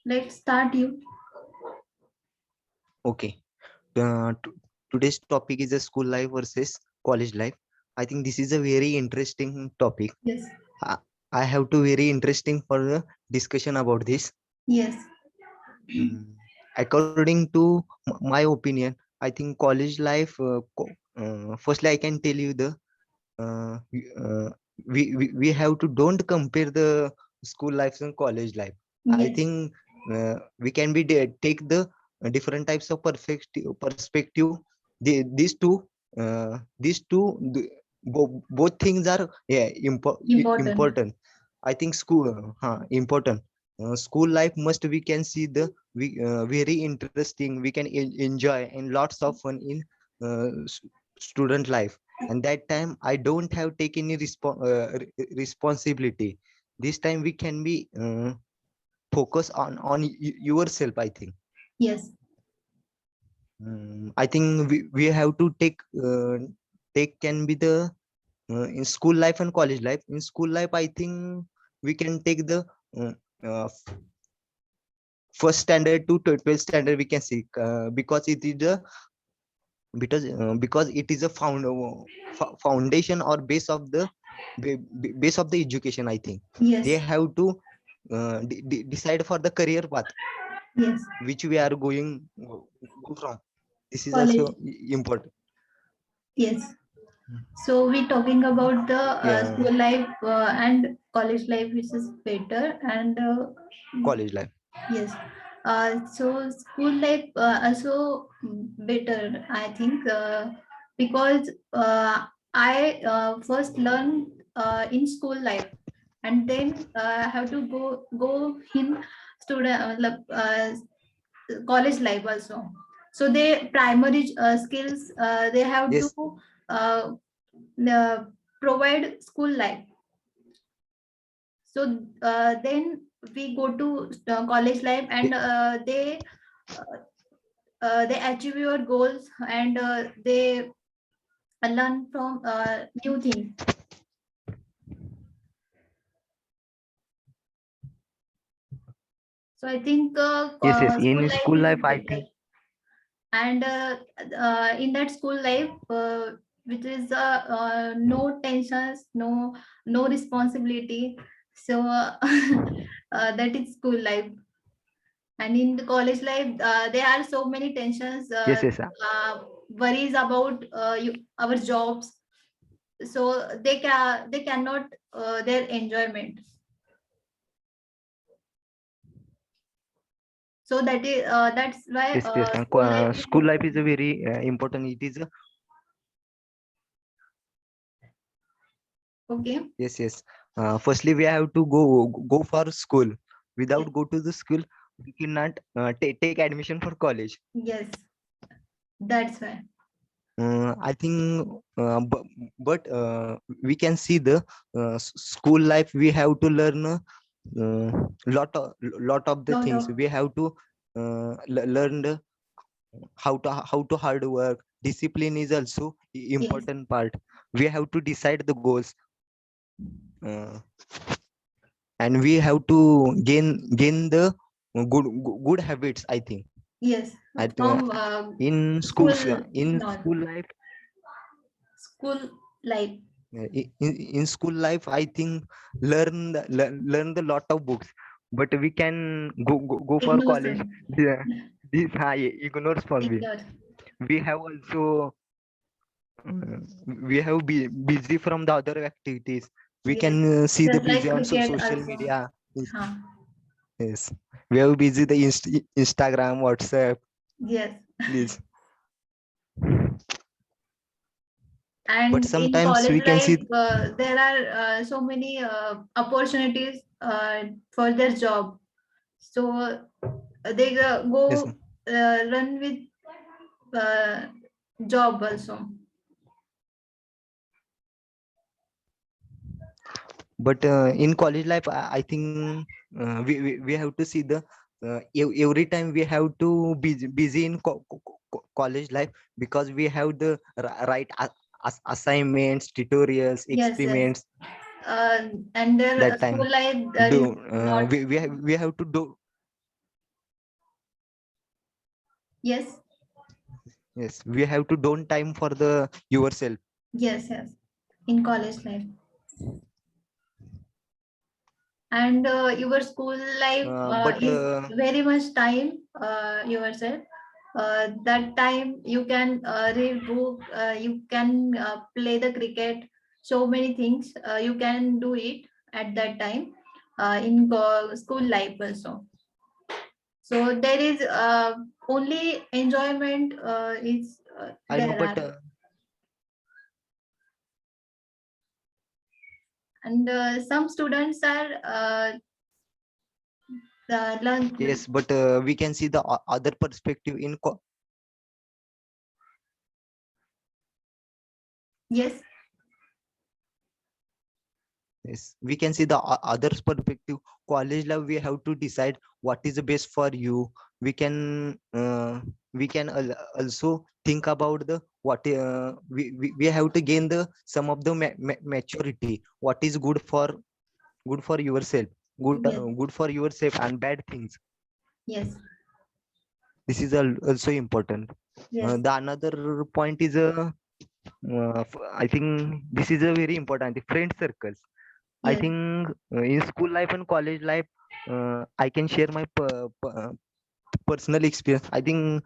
Let's start you. Okay. Today's topic is a school life versus college life. I think this is a very interesting topic. Yes. I, I have to very interesting for the discussion about this. Yes. Mm, According to my opinion, I think college life. Firstly, I can tell you the uh, we- uh, we have to don't compare the school life and college life. I Yes. think we can be take the different types of perspective. Both things are Important. important. I think school important. School life must we can see the very interesting. We can enjoy and lots of fun in student life, and that time I don't have taken any responsibility. This time we can be focus on yourself, I think. Yes. I think we have to take can be the in school life and college life. In school life, I think we can take the uh, uh, first standard to 12th standard, we can see, because it is the because it is a foundation or base of the education, I think. They Yes. have to decide for the career path Yes. which we are going go from. This is also College. important. Yes. So we're talking about the Yeah, school life and college life, which is better. And college life. yes. So school life also better, I think, because I first learned in school life, and then have to go in student college life also. So they primary skills they have to Yes, uh, uh, provide school life. So then we go to college life, and uh, they achieve your goals, and they learn from new things. So I think yes. school In life school is life, I better. think. And in that school life, which is no tensions, no responsibility. So that is school life. And in the college life, there are so many tensions, Yes, yes. worries about our jobs. So they cannot their enjoyment. So that's why Yes, yes. school life is School life is a very important. It is a, okay. yes, yes. Firstly, we have to go for school. Yes. Without go to the school, we cannot take admission for college. Yes, that's why. I think, we can see the school life. We have to learn lot of the Lot things. of We have to learn the how to hard work. Discipline is also yes. important part. We have to decide the goals, uh, and we have to gain the good habits, I think. Yes, At from in schools, school in not school life. school life. In school life, I think learn the lot of books, but we can go for Ignore college. them. Yeah, this high ignores for me. Ignore. We have also uh, we have busy from the other activities. We Yes, can see the just busy like on cricket social also. media. Huh. Yes, we have busy the Instagram, WhatsApp. Yes, This, but and in sometimes college we can life, see. there are so many opportunities for their job. So they Yes, go run with uh, job also. but in college life, I think we have to see the every time we have to be busy in college life, because we have the right assignments, tutorials, Yes, yes. experiments. and their that time school life is do not. we have to do. Yes, Yes, we have to don't time for the yourself. yes, in college life. And your school life But is very much time yourself. That time you can read book, you can play the cricket, so many things you can do it at that time in school life also. So there is only enjoyment is I know, there but are. And some students are learn. yes, but we can see the other perspective in Yes, yes, we can see the other perspective. College life, we have to decide what is the best for you. We can also think about the what we have to gain the some of the maturity. What is good for yourself, yes, good for yourself, and bad things. yes, This is also important. yes, The another point is I think this is a very important friend circles. I yes, think in school life and college life, I can share my personal experience. I think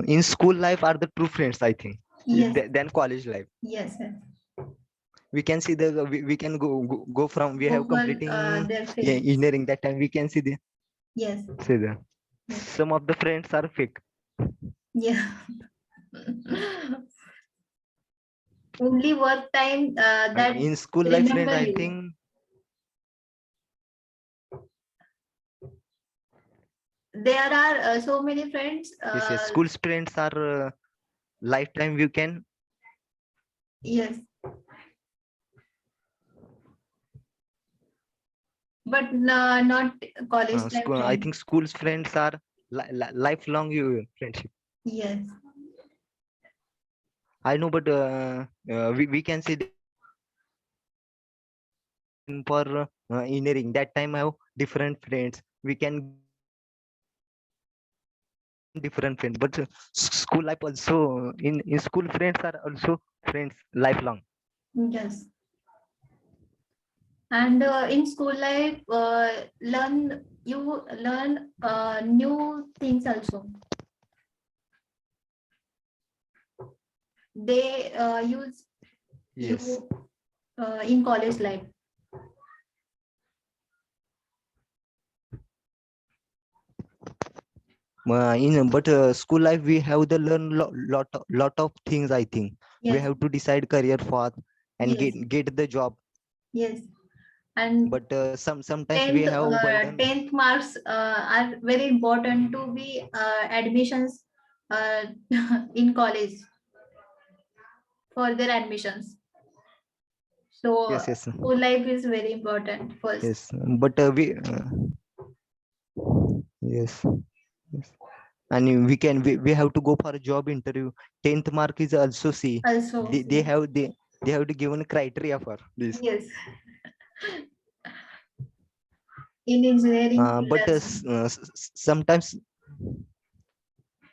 in school life are the true friends. I think yes, than college life. yes, yes. We can see we can go from we have Google completing their face. engineering that time we can see the Yes, see the yes, some of the friends are fake. yeah. Only work time that In school life friend, remember I you. think There are so many friends. yes, school friends are lifetime. You can Yes, but not college life I friends. think school's friends are lifelong you friendship. Yes, I know, but we can see for engineering that time I have different friends. We can different friends, but school life also in school friends are also friends lifelong. yes. And in school life, learn you learn new things also. They use Yes. you in college life. In but school life we have to learn lot of things. I think we Yes, have to decide career path and yes, get the job. yes. And But sometimes we have burden. 10th marks are very important to be admissions uh, in college for their admissions. So Yes, yes, school life is very important first. yes. But we yes, yes. And we have to go for a job interview. 10th mark is also see. Also, They have they have to given criteria for this. yes, in engineering field But also. sometimes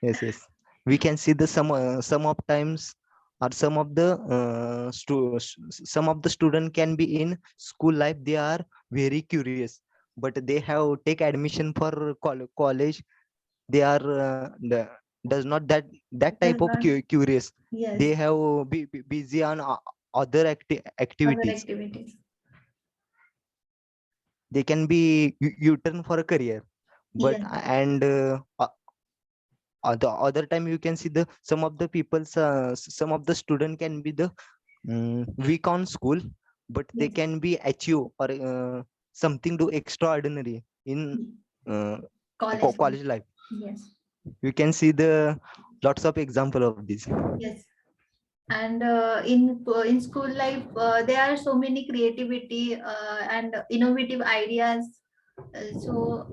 yes, yes, we can see the some of times or some of the some of the student can be in school life. They are very curious, but they have take admission for college. They are does not that type Does of not. curious. Yes, They have be busy on other other activities. activities. They can be u-turn for a career, but Yes, and the other time you can see the some of the people's some of the student can be the weak on school, but they yes. can be achieve or something do extraordinary in uh, College life. college life. Yes, You can see the lots of example of this. yes. And in school life, there are so many creativity and innovative ideas. So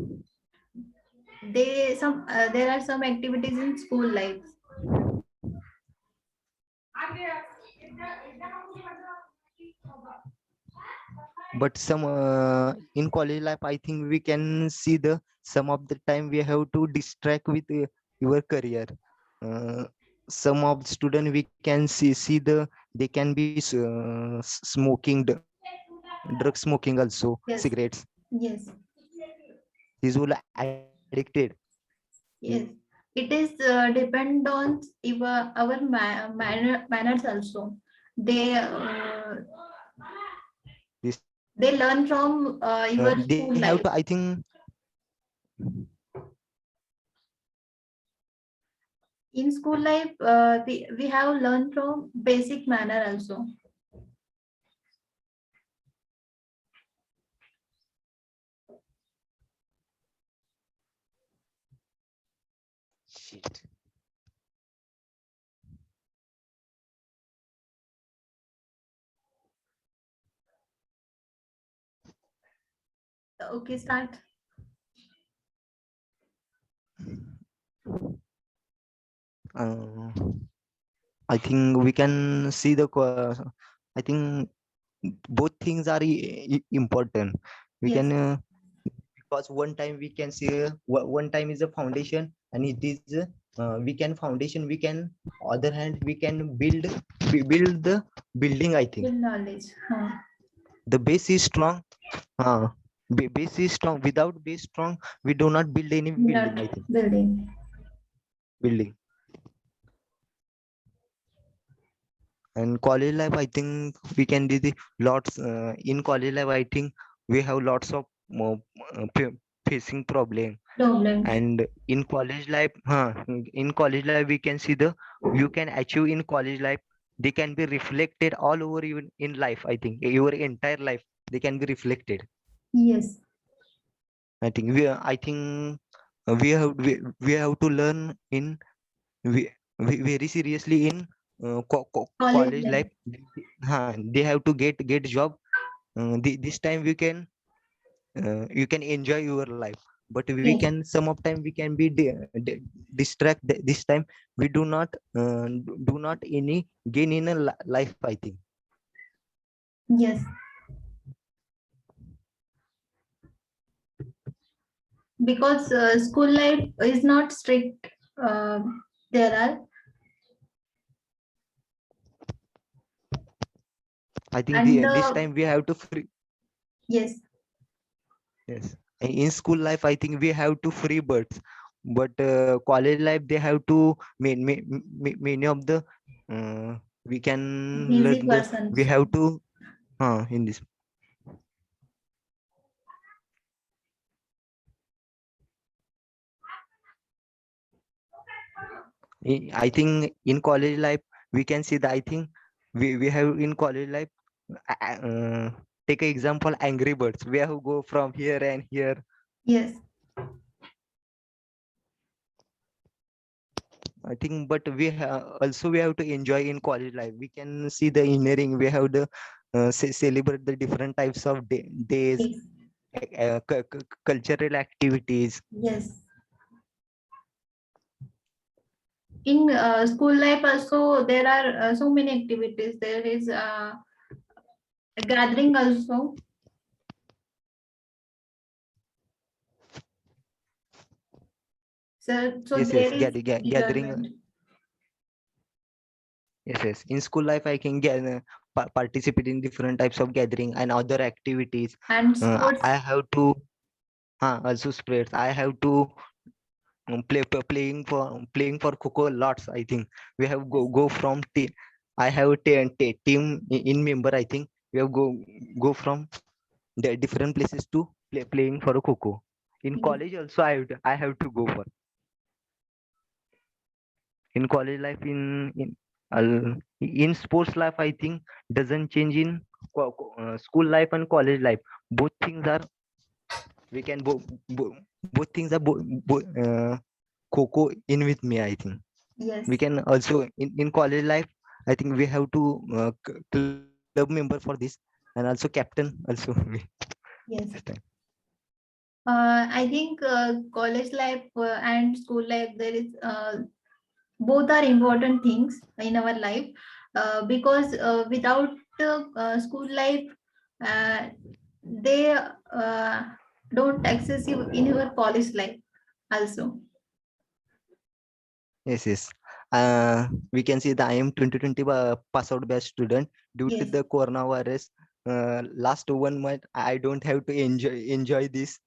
there are some activities in school life. but some in college life I think we can see the some of the time we have to distract with your career. uh, some of student we can see the they can be smoking drug smoking also, Yes, cigarettes. yes, These will addicted. yes. It is depend on our manners also. They This they learn from your they school have to I life. think. In school life, we have learned from basic manner also. Shit. Okay, start. uh, I think we can see the I think both things are important. We Yes, can because one time we can see one time is a foundation and it is we can foundation we can other hand we can build the building I think. with knowledge. Huh. The base is strong. uh, Base is strong, without base strong we do not build any building I Not think. building. Building. And college life I think we can do the lots in college life I think we have lots of uh, facing problem. Problems. And in college life in college life we can see the you can achieve in college life, they can be reflected all over you in life I think, your entire life they can be reflected. Yes. I think I think we have to learn in we very seriously in College college life. life. They have to get job. This time we can you can enjoy your life, but we Yes. can some of time we can be distract this time we do not do not any gain in a life I think. Yes. Because school life is not strict. Uh, there are I think and this time we have to free. yes, Yes. In school life I think we have to free birds, but college life they have to many of the uh, we can busy learn the we persons. have to in this. I think in college life we can see that I think we have in college life take an example Angry Birds. We have to go from here and here. Yes. I think, but also we have to enjoy in college life. We can see the engineering. We have the celebrate the different types of days, Yes. cultural activities. Yes. In school life also there are so many activities. There is a gathering also. So Yes, yes, there is gathering. enjoyment Yes, yes. In school life, I can get participate in different types of gathering and other activities. and sports. I have to also spreads. I have to playing for Coco lots. I think we have go from team. I have a team in member. I think we have go from the different places to playing for a Coco. In Yes. college also, I have to go for in college life in sports life. I think doesn't change in school life and college life. Both things are we can both things are Coco in with me. I think we Yes. can also in college life I think we have to club member for this and also captain also me this Yes. time. I think college life and school life, there is both are important things in our life because without school life they don't access you in your college life also. Yes, yes. We can see that I am 2020 pass out batch student. Due to Yes, the coronavirus, last 1 month I don't have to enjoy this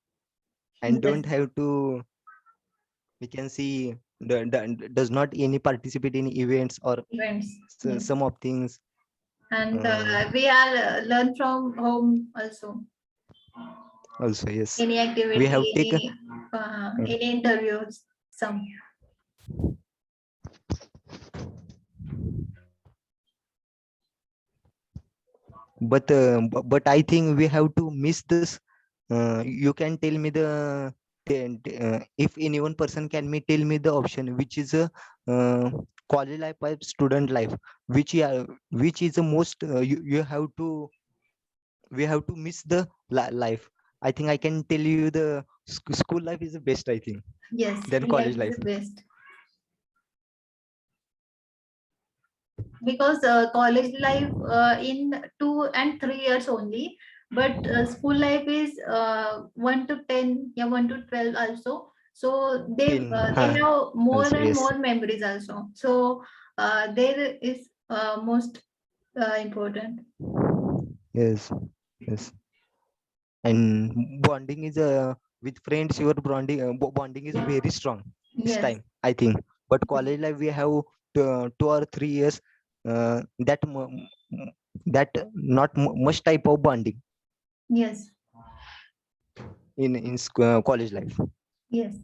and yes, don't have to. We can see does not any participate in events or events. Yes, some of things. and Uh, we are learn from home also. Also, yes, Any we activity, have take. any interviews, some. But I think we have to miss this. You can tell me if any one person can me tell me the option which is a college life or student life, which is the most you have to, we have to miss the life. I think I can tell you the school life is the best, I think, Yes, than school life college is life. the best. Because college life in 2 and 3 years only, but school life is 1 to 10, yeah, 1 to 12 also. So they have more Also, and yes, more memories also. So there is most important. yes, yes. And bonding is with friends, your bonding is very strong this Yes, time, I think. But college life we have 2 or 3 years, that that not much type of bonding yes, in college life. yes.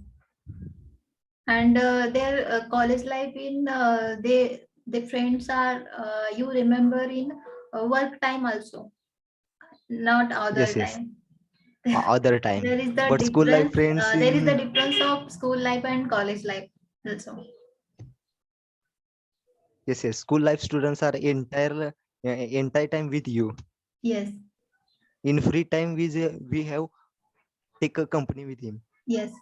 And their college life in the friends are you remember in work time also, not other Yes, yes. time. Other time, There is the but school life difference. friends There is the in. difference of school life and college life also. Yes, yes, school life students are entire time with you. Yes, In free time we have take a company with him. yes.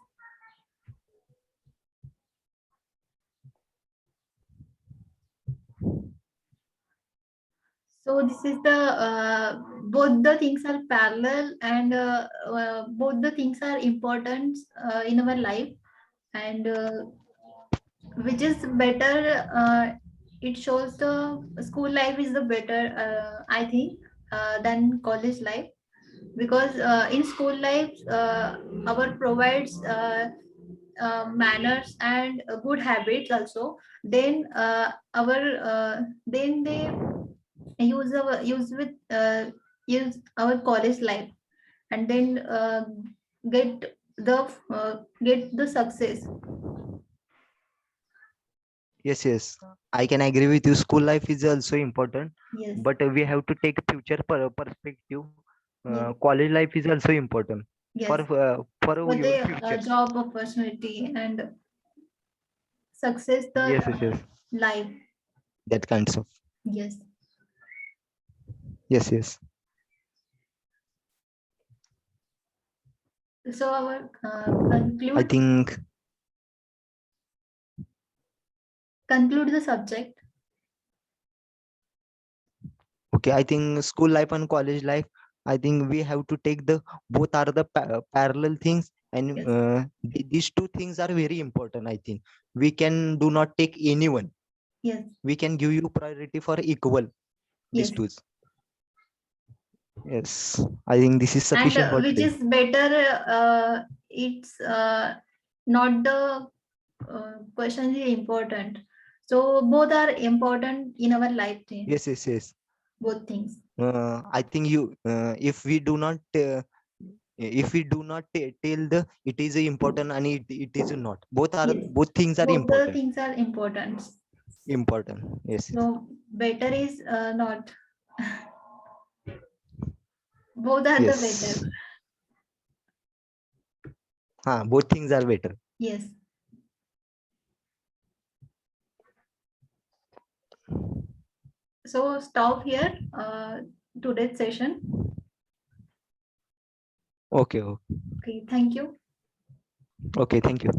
So this is the both the things are parallel, and both the things are important in our life, and which is better. It shows the school life is the better, I think, than college life, because in school life our provides manners and good habits also. Then our then they use our college life, and then get get the success. Yes, yes, I can agree with you. School life is also important, Yes, but we have to take future perspective. yes, College life is also important yes. for For your the futures. job opportunity and success the Yes, yes, yes. life. That kinds of. Yes. Yes, yes. So our I think conclude the subject. okay. I think school life and college life. I think we have to take the both are the parallel things, and Yes, these two things are very important. I think we can do not take anyone. yes, We can give you priority for equal these yes. two. Yes, I think this is And sufficient for which today. is better? It's not the question is important. So both are important in our lifetime. Yes, yes, yes. Both things. I think if we do not tell the it is important and it is not. Yes, Both things are both the important. things are important. Important. Yes. So better is not. Both are the Yes. better. Both things are better. Yes. So stop here. Today's session. Okay. Okay. Okay. Thank you. Okay. Thank you.